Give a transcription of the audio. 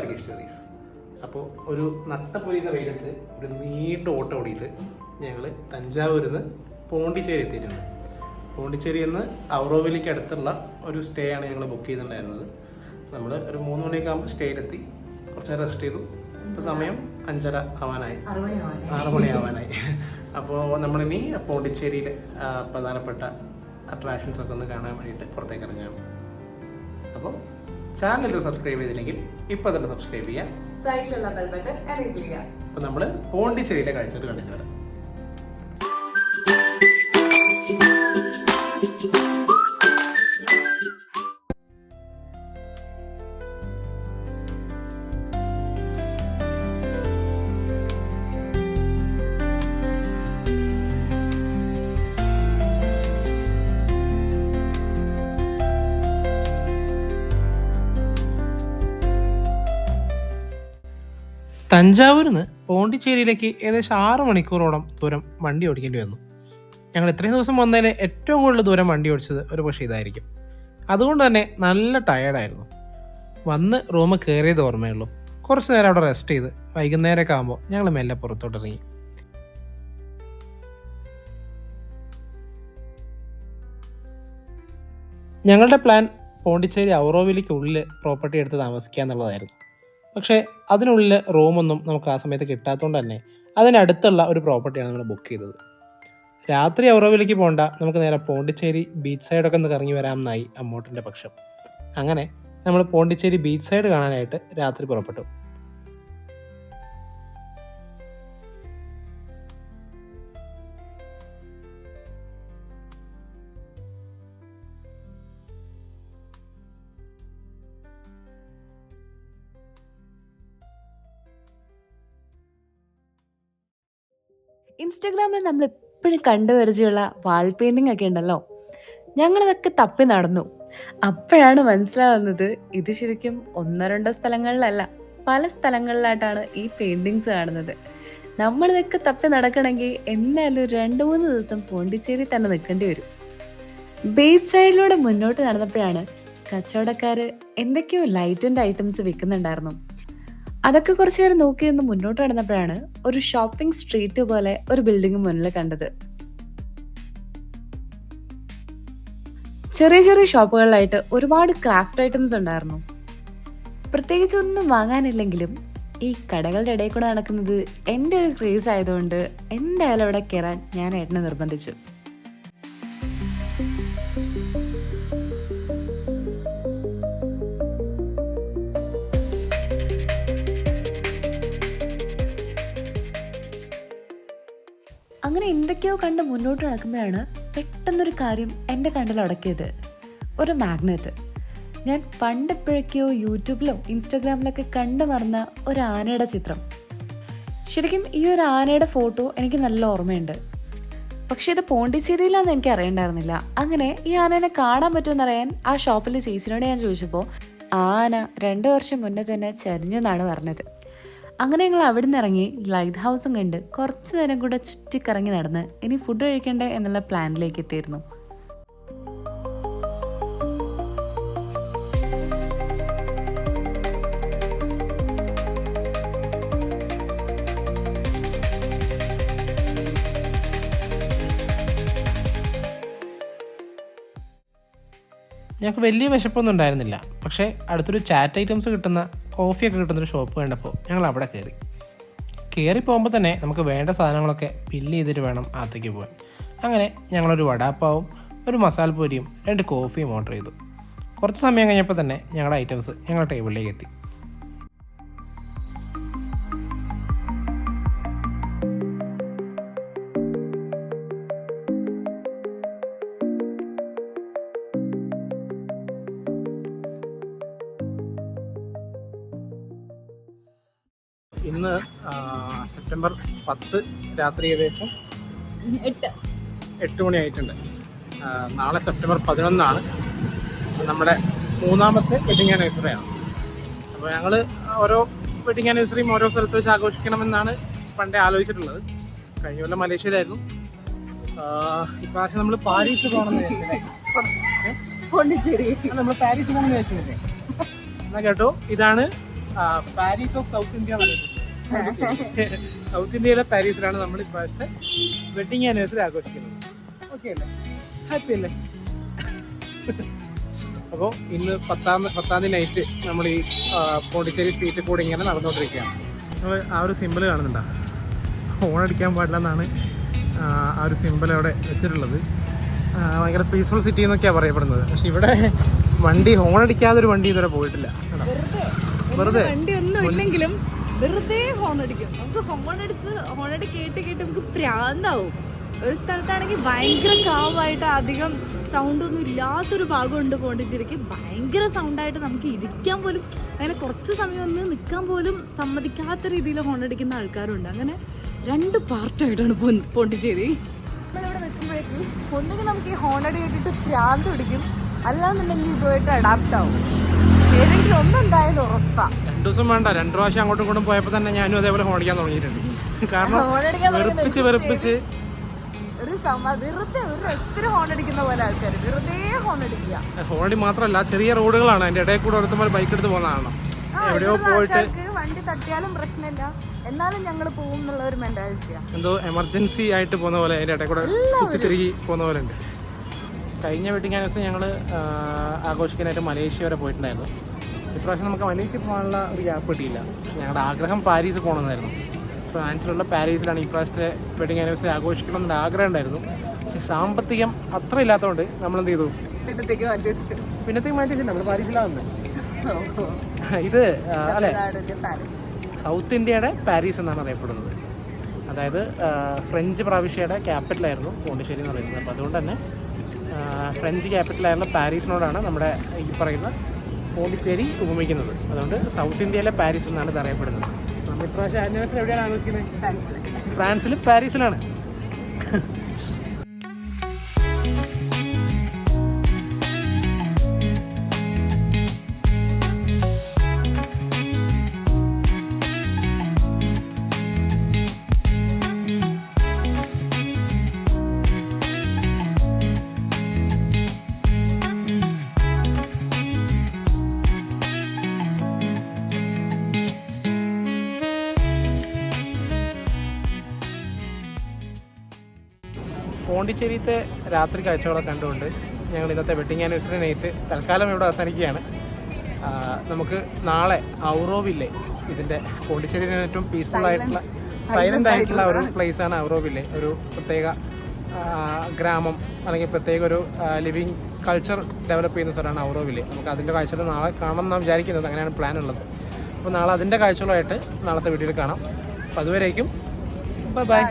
Turkish ടെറീസ്. അപ്പോൾ ഒരു നട്ടപ്പൊരിയുന്ന വെയിലത്ത് ഒരു നീണ്ട ഓട്ടം ഓടിയിട്ട് ഞങ്ങൾ തഞ്ചാവൂരിൽ നിന്ന് പോണ്ടിച്ചേരി എത്തിയിട്ടുണ്ട്. പോണ്ടിച്ചേരിയിൽ നിന്ന് ഔറോവിലേക്ക് അടുത്തുള്ള ഒരു സ്റ്റേ ആണ് ഞങ്ങൾ ബുക്ക് ചെയ്തിട്ടുണ്ടായിരുന്നത്. നമ്മൾ ഒരു 3 മണിയൊക്കെ ആകുമ്പോൾ സ്റ്റേയിലെത്തി, കുറച്ച് നേരം റെസ്റ്റ് ചെയ്തു. ഇപ്പോൾ സമയം 5:30 ആവാനായി, 6 മണി ആവാനായി. അപ്പോൾ നമ്മളിനി പോണ്ടിച്ചേരിയിൽ പ്രധാനപ്പെട്ട അട്രാക്ഷൻസ് ഒക്കെ ഒന്ന് കാണാൻ വേണ്ടിയിട്ട് പുറത്തേക്ക് ഇറങ്ങുകയാണ്. അപ്പോൾ ചാനൽ ഇത് സബ്സ്ക്രൈബ് ചെയ്തില്ലെങ്കിൽ ഇപ്പോൾ തന്നെ സബ്സ്ക്രൈബ് ചെയ്യാം, സൈഡിലുള്ള ബെൽ ബട്ടൺ എനേബിൾ ചെയ്യാം. അപ്പോൾ നമ്മൾ പോണ്ടിച്ചേരിയിലെ കാഴ്ചകൾ കണ്ടിട്ട് വരാം. തഞ്ചാവൂരിൽ നിന്ന് പോണ്ടിച്ചേരിയിലേക്ക് ഏകദേശം 6 മണിക്കൂറോളം ദൂരം വണ്ടി ഓടിക്കേണ്ടി വന്നു. ഞങ്ങൾ ഇത്രയും ദിവസം വന്നതിൽ ഏറ്റവും കൂടുതൽ ദൂരം വണ്ടി ഓടിച്ചത് ഒരു പക്ഷേ ഇതായിരിക്കും. അതുകൊണ്ട് തന്നെ നല്ല ടയേർഡായിരുന്നു. വന്ന് റൂം കയറിയത് ഓർമ്മയുള്ളൂ. കുറച്ച് നേരം അവിടെ റെസ്റ്റ് ചെയ്ത് വൈകുന്നേരമൊക്കെ ആകുമ്പോൾ ഞങ്ങൾ മെല്ലെ പുറത്തോട്ടിറങ്ങി. ഞങ്ങളുടെ പ്ലാൻ പോണ്ടിച്ചേരി ഔറോവിലേക്ക് ഉള്ളിൽ പ്രോപ്പർട്ടി എടുത്ത് താമസിക്കുക എന്നുള്ളതായിരുന്നു. പക്ഷേ അതിനുള്ളിൽ റൂമൊന്നും നമുക്ക് ആ സമയത്ത് കിട്ടാത്തതുകൊണ്ട് തന്നെ അതിനടുത്തുള്ള ഒരു പ്രോപ്പർട്ടിയാണ് നമ്മൾ ബുക്ക് ചെയ്തത്. രാത്രി ഔറോവിലേക്ക് പോകണ്ട, നമുക്ക് നേരെ പോണ്ടിച്ചേരി ബീച്ച് സൈഡൊക്കെ ഒന്ന് കറങ്ങി വരാമെന്നായി അമ്മോട്ടിൻ്റെ പക്ഷം. അങ്ങനെ നമ്മൾ പോണ്ടിച്ചേരി ബീച്ച് സൈഡ് കാണാനായിട്ട് രാത്രി പുറപ്പെട്ടു. ഇൻസ്റ്റഗ്രാമിൽ നമ്മൾ എപ്പോഴും കണ്ടുപരിചയമുള്ള വാൾ പെയിന്റിംഗ് ഒക്കെ ഉണ്ടല്ലോ, ഞങ്ങളിതൊക്കെ തപ്പി നടന്നു. അപ്പോഴാണ് മനസ്സിലാവുന്നത് ഇത് ശരിക്കും 1-2 സ്ഥലങ്ങളിലല്ല, പല സ്ഥലങ്ങളിലായിട്ടാണ് ഈ പെയിന്റിങ്സ് കാണുന്നത്. നമ്മളിതൊക്കെ തപ്പി നടക്കണമെങ്കിൽ എന്തായാലും 2-3 ദിവസം പോണ്ടിച്ചേരി തന്നെ നിൽക്കേണ്ടി വരും. ബീച്ച് സൈഡിലൂടെ മുന്നോട്ട് നടന്നപ്പോഴാണ് കച്ചവടക്കാർ എന്തൊക്കെയോ ലൈറ്റിൻ്റെ ഐറ്റംസ് വിൽക്കുന്നുണ്ടായിരുന്നു. അതൊക്കെ കുറച്ചു നേരം നോക്കി നിന്ന് മുന്നോട്ട് നടന്നപ്പോഴാണ് ഒരു ഷോപ്പിംഗ് സ്ട്രീറ്റ് പോലെ ഒരു ബിൽഡിംഗ് മുന്നിൽ കണ്ടത്. ചെറിയ ചെറിയ ഷോപ്പുകളിലായിട്ട് ഒരുപാട് ക്രാഫ്റ്റ് ഐറ്റംസ് ഉണ്ടായിരുന്നു. പ്രത്യേകിച്ച് ഒന്നും വാങ്ങാനില്ലെങ്കിലും ഈ കടകളുടെ ഇടയിൽ കൂടെ നടക്കുന്നത് എൻ്റെ ഒരു ക്രേസ് ആയതുകൊണ്ട് എന്തായാലും അവിടെ കയറാൻ ഞാൻ ഏട്ടനെ നിർബന്ധിച്ചു. അങ്ങനെ എന്തൊക്കെയോ കണ്ട് മുന്നോട്ട് നടക്കുമ്പോഴാണ് പെട്ടെന്നൊരു കാര്യം എൻ്റെ കണ്ണിൽ അടക്കിയത്. ഒരു മാഗ്നറ്റ്. ഞാൻ പണ്ടെപ്പോഴൊക്കെയോ യൂട്യൂബിലോ ഇൻസ്റ്റഗ്രാമിലൊക്കെ കണ്ടു മറന്ന ഒരു ആനയുടെ ചിത്രം. ശരിക്കും ഈ ഒരു ആനയുടെ ഫോട്ടോ എനിക്ക് നല്ല ഓർമ്മയുണ്ട്. പക്ഷേ ഇത് പോണ്ടിച്ചേരിയിലാണെന്ന് എനിക്ക് അറിയണ്ടായിരുന്നില്ല. അങ്ങനെ ഈ ആനേനെ കാണാൻ പറ്റുമെന്നറിയാൻ ആ ഷോപ്പിലെ ചേച്ചിനോട് ഞാൻ ചോദിച്ചപ്പോൾ ആന 2 വർഷം മുന്നേ തന്നെ ചരിഞ്ഞെന്നാണ് പറഞ്ഞത്. അങ്ങനെ ഞങ്ങൾ അവിടെ നിന്ന് ഇറങ്ങി ലൈറ്റ് ഹൗസും കണ്ട് കുറച്ച് നേരം കൂടെ ചുറ്റിക്കറങ്ങി നടന്ന് ഇനി ഫുഡ് കഴിക്കണ്ടേ എന്നുള്ള പ്ലാനിലേക്ക് എത്തിയിരുന്നു. ഞങ്ങൾക്ക് വലിയ വിശപ്പൊന്നും ഉണ്ടായിരുന്നില്ല. പക്ഷേ അടുത്തൊരു ചാറ്റ് ഐറ്റംസ് കിട്ടുന്ന, കോഫിയൊക്കെ കിട്ടുന്നൊരു ഷോപ്പ് കണ്ടപ്പോൾ ഞങ്ങൾ അവിടെ കയറി പോകുമ്പോൾ തന്നെ നമുക്ക് വേണ്ട സാധനങ്ങളൊക്കെ ബില്ല് ചെയ്തിട്ട് വേണം അകത്തേക്ക് പോകാൻ. അങ്ങനെ ഞങ്ങളൊരു വടാപ്പാവും ഒരു മസാലപ്പൂരിയും 2 കോഫിയും ഓർഡർ ചെയ്തു. കുറച്ച് സമയം കഴിഞ്ഞപ്പോൾ തന്നെ ഞങ്ങളുടെ ഐറ്റംസ് ഞങ്ങളുടെ ടേബിളിലേക്ക് എത്തി. ഇന്ന് സെപ്റ്റംബർ 10 രാത്രി ഏകദേശം 8 മണിയായിട്ടുണ്ട്. നാളെ സെപ്റ്റംബർ 11 നമ്മുടെ 3ാമത്തെ വെഡിങ് ആനിവേഴ്സറിയാണ്. അപ്പോൾ ഞങ്ങൾ ഓരോ വെഡിങ് ആനിവേഴ്സറിയും ഓരോ സ്ഥലത്ത് വെച്ച് ആഘോഷിക്കണമെന്നാണ് പണ്ടേ ആലോചിച്ചിട്ടുള്ളത്. കഴിഞ്ഞ കൊല്ലം മലേഷ്യയിലായിരുന്നു. ഇപ്രാവശ്യം നമ്മൾ പാരീസ് പോകണമെന്ന് വിചാരിച്ചല്ലേ? നമ്മൾ പാരീസ് പോകണമെന്ന് വിചാരിച്ചില്ലേ? എന്നാൽ കേട്ടോ, ഇതാണ് Paris of south India south ഇന്ത്യയിലെ പാരീസിലാണ് നമ്മൾ ഇപ്രാവശ്യത്തെ വെഡിങ് ആനിവേഴ്സറി ആഘോഷിക്കുന്നത്. ഓക്കെ അല്ലേ? ഹാപ്പി അല്ലേ? അപ്പോൾ ഇന്ന് പത്താം തീയതി നൈറ്റ് നമ്മൾ ഈ പോണ്ടിച്ചേരി സ്ട്രീറ്റിൽ കൂടെ ഇങ്ങനെ നടന്നുകൊണ്ടിരിക്കുകയാണ്. നമ്മൾ ആ ഒരു സിമ്പിൾ കാണുന്നുണ്ടോ? ഹോൺ അടിക്കാൻ പാടില്ല എന്നാണ് ആ ഒരു സിമ്പിൾ അവിടെ വെച്ചിട്ടുള്ളത്. ഭയങ്കര പീസ്ഫുൾ സിറ്റി എന്നൊക്കെയാണ് പറയപ്പെടുന്നത്. പക്ഷെ ഇവിടെ വണ്ടി ഹോൺ അടിക്കാതെ ഒരു വണ്ടി ഇതുവരെ പോയിട്ടില്ല. വെറുതെ വണ്ടി ഒന്നും ഇല്ലെങ്കിലും വെറുതെ ഹോൺ അടിക്കും. നമുക്ക് ഹോൺ അടി കേട്ട് നമുക്ക് പ്രാന്താവും. ഒരു സ്ഥലത്താണെങ്കിൽ ഭയങ്കര കാവായിട്ട് അധികം സൗണ്ട് ഒന്നും ഇല്ലാത്തൊരു ഭാഗമുണ്ട് പോണ്ടിച്ചേരിക്ക്. ഭയങ്കര സൗണ്ടായിട്ട് നമുക്ക് ഇരിക്കാൻ പോലും അങ്ങനെ കുറച്ച് സമയം ഒന്ന് നിൽക്കാൻ പോലും സമ്മതിക്കാത്ത രീതിയിൽ ഹോൺ അടിക്കുന്ന ആൾക്കാരുണ്ട്. അങ്ങനെ 2 പാർട്ടായിട്ടാണ് പോണ്ടിച്ചേരി. നമ്മളിവിടെ നിൽക്കുമ്പോഴേക്ക് ഒന്നുകിൽ നമുക്ക് ഈ ഹോൺ അടി കേട്ടിട്ട് പ്രാന്ത് പിടിക്കും, അല്ലാന്നുണ്ടെങ്കിൽ ഇതുമായിട്ട് അഡാപ്റ്റ് ആവും. ഏതെങ്കിലും ഒന്നെന്തായാലും ഉറപ്പാണ്. 2 ദിവസം വേണ്ട, 2 പ്രാവശ്യം അങ്ങോട്ടും ഇങ്ങോട്ടും പോയപ്പോൾ തന്നെ ഞാനും അതേപോലെ ഹോൺ അടിക്കാൻ തുടങ്ങിയിട്ടുണ്ട്. കാരണം വെറുപ്പിച്ച് വെറുതെ ഒരു രസത്തിന് ഹോൺ അടിക്കുന്ന പോലെ ആൾക്കാർ വെറുതെ ഹോൺ അടിക്കുക. ഹോൺ അടി മാത്രമല്ല, ചെറിയ റോഡുകളാണ്, അതിന്റെ ഇടയിൽ കൂടെ ഒരുത്തുമ്പോൾ ബൈക്ക് എടുത്ത് പോകുന്നതാണ്. എവിടെയോ പോയിട്ട് വണ്ടി തട്ടിയാലും പ്രശ്നമില്ല, എന്നാലും ഞങ്ങൾ പോകും എന്നുള്ള ഒരു മെന്റാലിറ്റിയാണ്. എന്തോ എമർജൻസി ആയിട്ട് പോകുന്ന പോലെ അതിന്റെ ഇടയിൽ കൂടെ തിരികെ പോകുന്ന പോലെ ഉണ്ട്. കഴിഞ്ഞ വെഡിങ് ആനിവേഴ്സറി ഞങ്ങൾ ആഘോഷിക്കാനായിട്ട് മലേഷ്യ വരെ പോയിട്ടുണ്ടായിരുന്നു. ഇപ്രാവശ്യം നമുക്ക് മലേഷ്യ പോകാനുള്ള ഒരു ഗ്യാപ്പ് കിട്ടിയില്ല. ഞങ്ങളുടെ ആഗ്രഹം പാരീസ് പോകണമെന്നായിരുന്നു. ഫ്രാൻസിലുള്ള പാരീസിലാണ് ഈ പ്രാവശ്യത്തെ വെഡിങ് ആനിവേഴ്സറി ആഘോഷിക്കണം എന്നൊരു ആഗ്രഹം ഉണ്ടായിരുന്നു. പക്ഷെ സാമ്പത്തികം അത്ര ഇല്ലാത്തതുകൊണ്ട് നമ്മൾ എന്ത് ചെയ്തു, പിന്നത്തേക്ക് മാറ്റി വെച്ചില്ല. നമ്മൾ പാരീസിലാവുന്നത് ഇത് അല്ലേ, സൗത്ത് ഇന്ത്യയുടെ പാരീസ് എന്നാണ് അറിയപ്പെടുന്നത്. അതായത് ഫ്രഞ്ച് പ്രവിശ്യയുടെ ക്യാപിറ്റലായിരുന്നു പോണ്ടിച്ചേരി എന്ന് പറയുന്നത്. അപ്പോൾ അതുകൊണ്ട് തന്നെ ഫ്രഞ്ച് ക്യാപിറ്റലായിരുന്ന പാരീസിനോടാണ് നമ്മുടെ ഈ പറയുന്ന പോണ്ടിച്ചേരി ഉപമിക്കുന്നത്. അതുകൊണ്ട് സൗത്ത് ഇന്ത്യയിലെ പാരീസ് എന്നാണ് ഇത് അറിയപ്പെടുന്നത്. നമ്മൾ ഇപ്രാവശ്യം ആനിവേഴ്സറി എവിടെയാണ് ആഘോഷിക്കുന്നത്? ഫ്രാൻസിൽ, പാരീസിലാണ്. പോണ്ടിച്ചേരിത്തെ രാത്രി കാഴ്ചകളൊക്കെ കണ്ടുകൊണ്ട് ഞങ്ങൾ ഇന്നത്തെ വെഡിങ് ആനിവേഴ്സറി നൈറ്റ് തൽക്കാലം ഇവിടെ അവസാനിക്കുകയാണ്. നമുക്ക് നാളെ ഔറോവില്ലെ, ഇതിൻ്റെ പോണ്ടിച്ചേരിയിലെ ഏറ്റവും പീസ്ഫുൾ ആയിട്ടുള്ള സൈലൻ്റ് ആയിട്ടുള്ള ഒരു പ്ലേസാണ് ഔറോവില്ലെ. ഒരു പ്രത്യേക ഗ്രാമം അല്ലെങ്കിൽ പ്രത്യേക ഒരു ലിവിങ് കൾച്ചർ ഡെവലപ്പ് ചെയ്യുന്ന സ്ഥലമാണ് ഔറോവില്ലെ. നമുക്ക് അതിൻ്റെ കാഴ്ചകൾ നാളെ കാണണം എന്നാണ് വിചാരിക്കുന്നത്. അങ്ങനെയാണ് പ്ലാൻ ഉള്ളത്. അപ്പോൾ നാളെ അതിൻ്റെ കാഴ്ചകളായിട്ട് നാളത്തെ വീഡിയോയിൽ കാണാം. അപ്പോൾ അതുവരേക്കും ബൈ.